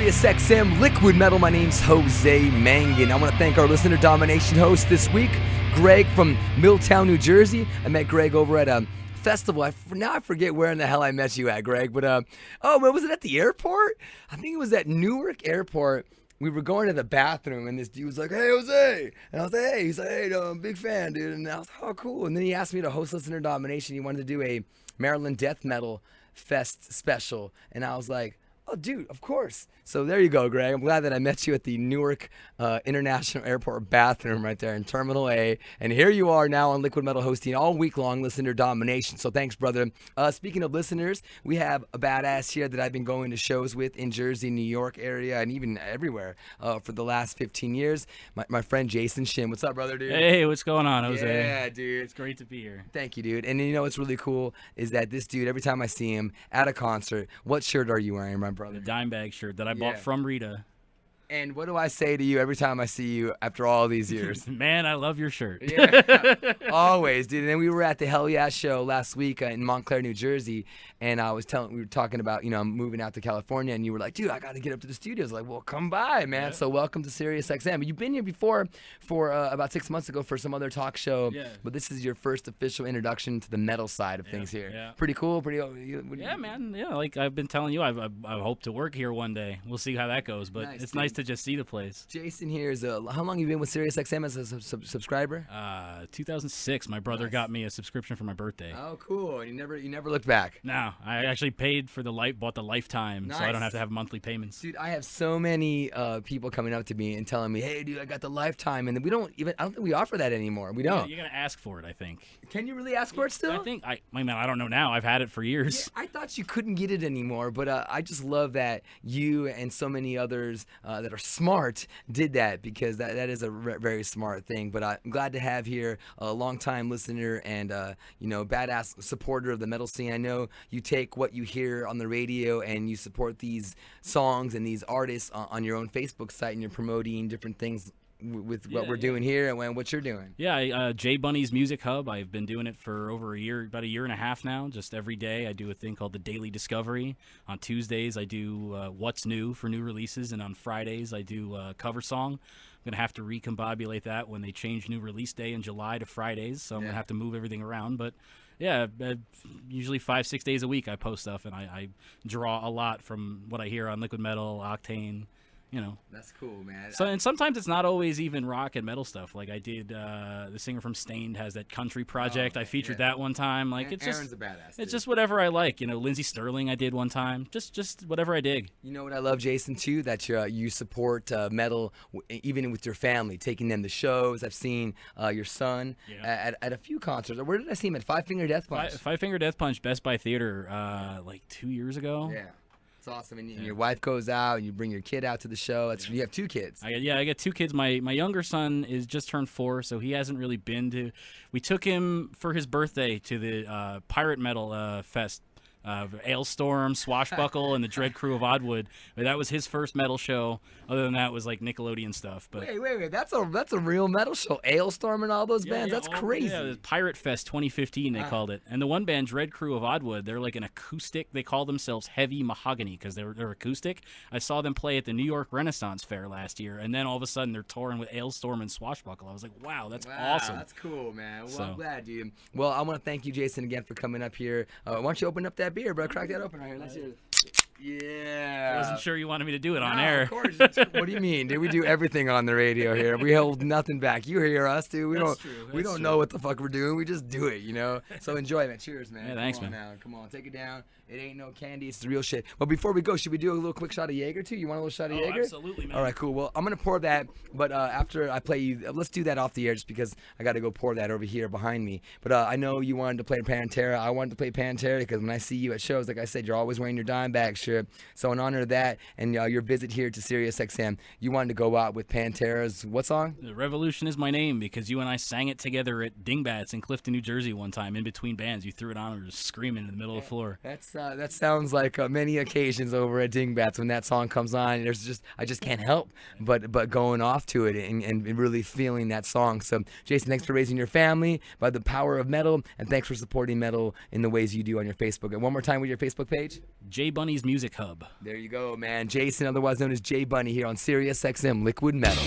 SiriusXM Liquid Metal. My name's Jose Mangin. I want to thank our listener domination host this week, Greg from Milltown, New Jersey. I met Greg over at a festival. I forget where in the hell I met you at, Greg. But was it at the airport? I think it was at Newark Airport. We were going to the bathroom, and this dude was like, "Hey, Jose," and I was like, "Hey," he's like, "Hey, I'm a big fan, dude." And I was like, "Oh, cool." And then he asked me to host listener domination. He wanted to do a Maryland Death Metal Fest special, and I was like, "Oh, dude, of course." So there you go, Greg. I'm glad that I met you at the Newark International Airport bathroom right there in Terminal A. And here you are now on Liquid Metal hosting all week long listener domination. So thanks, brother. Speaking of listeners, we have a badass here that I've been going to shows with in Jersey, New York area, and even everywhere for the last 15 years. My friend Jason Shin. What's up, brother, dude? Hey, what's going on, Jose? Yeah, dude. It's great to be here. Thank you, dude. And you know what's really cool is that this dude, every time I see him at a concert, what shirt are you wearing, my brother? The dime bag shirt that I bought from Rita. And what do I say to you every time I see you after all these years? Man, I love your shirt. Yeah, always, dude. And then we were at the Hell Yeah show last week in Montclair, New Jersey, and we were talking about, I'm moving out to California, and you were like, "Dude, I got to get up to the studios." Like, "Well, come by, man." Yeah. So welcome to SiriusXM. You've been here before for about 6 months ago for some other talk show, but this is your first official introduction to the metal side of things here. Yeah. Pretty cool. Man. Yeah, like I've been telling you, I hope to work here one day. We'll see how that goes, but it's nice to just see the place. Jason here is how long have you been with SiriusXM as a subscriber? 2006. My brother got me a subscription for my birthday. Oh, cool. And you never looked back. No, I actually paid for bought the lifetime, so I don't have to have monthly payments. Dude, I have so many people coming up to me and telling me, "Hey, dude, I got the lifetime," and I don't think we offer that anymore. We don't. Yeah, you gotta ask for it, I think. Can you really ask for it still? I don't know now. I've had it for years. Yeah, I thought you couldn't get it anymore, but I just love that you and so many others that are smart did that, because that is a very smart thing. But I'm glad to have here a longtime listener and badass supporter of the metal scene. I know you take what you hear on the radio and you support these songs and these artists on your own Facebook site, and you're promoting different things with what we're doing here and what you're doing. Yeah, J Bunny's Music Hub. I've been doing it for over about a year and a half now. Just every day I do a thing called the Daily Discovery. On Tuesdays I do What's New for new releases, and on Fridays I do Cover Song. I'm going to have to recombobulate that when they change new release day in July to Fridays, so I'm going to have to move everything around. But yeah, usually 5-6 days a week I post stuff, and I draw a lot from what I hear on Liquid Metal, Octane. That's cool, man. So, and sometimes it's not always even rock and metal stuff. Like I did, the singer from Stained has that country project. I featured that one time. Like it's Aaron's a badass. It's just whatever I like. Lindsey Sterling I did one time. Just whatever I dig. You know what I love, Jason, too? That you support metal even with your family, taking them to shows. I've seen your son at a few concerts. Where did I see him at? Five Finger Death Punch. Five Finger Death Punch, Best Buy Theater, like 2 years ago. Yeah. It's awesome, and your wife goes out, and you bring your kid out to the show. You have 2 kids. I got 2 kids. My younger son is just turned 4, so he hasn't really been to. We took him for his birthday to the Pirate Metal Fest. Ailstorm, Swashbuckle, and the Dread Crew of Oddwood. But that was his first metal show. Other than that, it was like Nickelodeon stuff. But wait, that's a real metal show. Ailstorm and all those bands. That's crazy. Yeah, Pirate Fest 2015 they called it. And the one band, Dread Crew of Oddwood, they're like an acoustic. They call themselves Heavy Mahogany because they're acoustic. I saw them play at the New York Renaissance Fair last year, and then all of a sudden they're touring with Ailstorm and Swashbuckle. I was like, wow, that's awesome. That's cool, man. Well, I'm glad, dude. Well, I want to thank you, Jason, again for coming up here. Why don't you open up that beer, bro? Crack that open right here. Let's hear it. Yeah. I wasn't sure you wanted me to do it on No, air. of course. What do you mean, dude? We do everything on the radio here. We hold nothing back. You hear us, dude. We don't know what the fuck we're doing. We just do it, So enjoy, man. Cheers, man. Yeah, thanks, man. Now. Come on, take it down. It ain't no candy. It's the real shit. But before we go, should we do a little quick shot of Jaeger, too? You want a little shot of Jaeger? Absolutely, man. All right, cool. Well, I'm going to pour that, but after I play you, let's do that off the air just because I got to go pour that over here behind me. But I know you wanted to play Pantera. I wanted to play Pantera because when I see you at shows, like I said, you're always wearing your dime bag shirt. So in honor of that and your visit here to SiriusXM, you wanted to go out with Pantera's what song? The Revolution Is My Name, because you and I sang it together at Dingbats in Clifton, New Jersey one time in between bands. You threw it on and were just screaming in the middle of the floor. That sounds like many occasions over at Dingbats when that song comes on. I just can't help but going off to it and really feeling that song. So Jason, thanks for raising your family by the power of metal, and thanks for supporting metal in the ways you do on your Facebook. And one more time with your Facebook page? J Bunny's Music Music Hub. There you go, man. Jason, otherwise known as J Bunny, here on SiriusXM Liquid Metal.